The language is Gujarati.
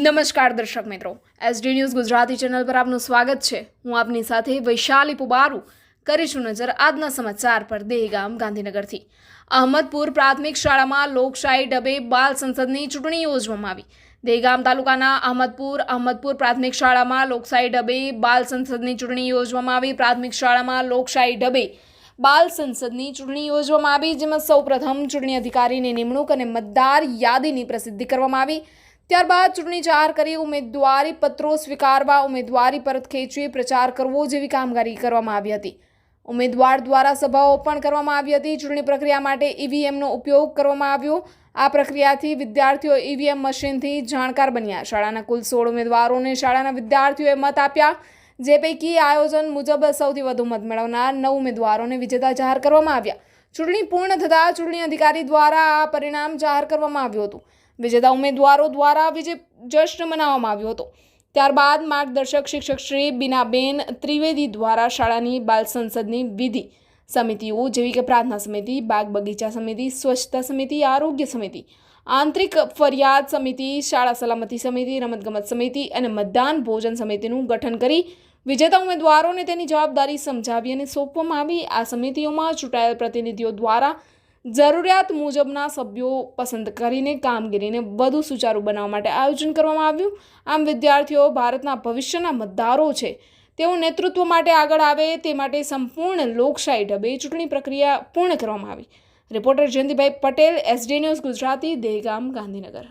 નમસ્કાર દર્શક મિત્રો, એસડી ન્યૂઝ ગુજરાતી ચેનલ પર આપનું સ્વાગત છે। હું આપની સાથે વૈશાલી પુબારુ કરીશું નજર આજના સમાચાર પર। દહેગામ ગાંધીનગરથી અહમદપુર પ્રાથમિક શાળામાં લોકશાહી ઢબે બાલ સંસદની ચૂંટણી યોજવામાં આવી। દહેગામ તાલુકાના અહમદપુર પ્રાથમિક શાળામાં લોકશાહી ઢબે બાલ સંસદની ચૂંટણી યોજવામાં આવી। પ્રાથમિક શાળામાં લોકશાહી ઢબે બાલ સંસદની ચૂંટણી યોજવામાં આવી, જેમાં સૌપ્રથમ ચૂંટણી અધિકારીની નિમણૂક અને મતદાર યાદીની પ્રસિદ્ધિ કરવામાં આવી। ત્યારબાદ ચૂંટણી જાહેર કરી ઉમેદવારી પત્રો સ્વીકારવા, ઉમેદવારી પરત ખેંચવી, પ્રચાર કરવો જેવી કામગીરી કરવામાં આવી હતી। ઉમેદવાર દ્વારા સભાઓ પણ કરવામાં આવી હતી। ચૂંટણી પ્રક્રિયા માટે ઈવીએમનો ઉપયોગ કરવામાં આવ્યો। આ પ્રક્રિયાથી વિદ્યાર્થીઓ ઈવીએમ મશીનથી જાણકાર બન્યા। શાળાના કુલ 16 ઉમેદવારોને શાળાના વિદ્યાર્થીઓએ મત આપ્યા, જે પૈકી આયોજન મુજબ સૌથી વધુ મત મેળવનાર 9 ઉમેદવારોને વિજેતા જાહેર કરવામાં આવ્યા। ચૂંટણી પૂર્ણ થતાં ચૂંટણી અધિકારી દ્વારા આ પરિણામ જાહેર કરવામાં આવ્યું હતું। વિજેતા ઉમેદવારો દ્વારા વિજય જશ્ન મનાવવામાં આવ્યો હતો। ત્યારબાદ માર્ગદર્શક શિક્ષક શ્રી બીનાબેન ત્રિવેદી દ્વારા શાળાની બાલ સંસદની વિધિ સમિતિઓ જેવી કે પ્રાર્થના સમિતિ, બાગ બગીચા સમિતિ, સ્વચ્છતા સમિતિ, આરોગ્ય સમિતિ, આંતરિક ફરિયાદ સમિતિ, શાળા સલામતી સમિતિ, રમતગમત સમિતિ અને મતદાન ભોજન સમિતિનું ગઠન કરી વિજેતા ઉમેદવારોને તેની જવાબદારી સમજાવી અને સોંપવામાં આવી। આ સમિતિઓમાં ચૂંટાયેલ પ્રતિનિધિઓ દ્વારા જરૂરિયાત મુજબના સભ્યો પસંદ કરીને કામગીરીને વધુ સુચારુ બનાવવા માટે આયોજન કરવામાં આવ્યું। આમ વિદ્યાર્થીઓ ભારતના ભવિષ્યના મતદારો છે, તેઓ નેતૃત્વ માટે આગળ આવે તે માટે સંપૂર્ણ લોકશાહી ઢબે ચૂંટણી પ્રક્રિયા પૂર્ણ કરવામાં આવી। Reporter Jayantibhai Patel, SD news Gujarati, Dehgam, Gandhinagar.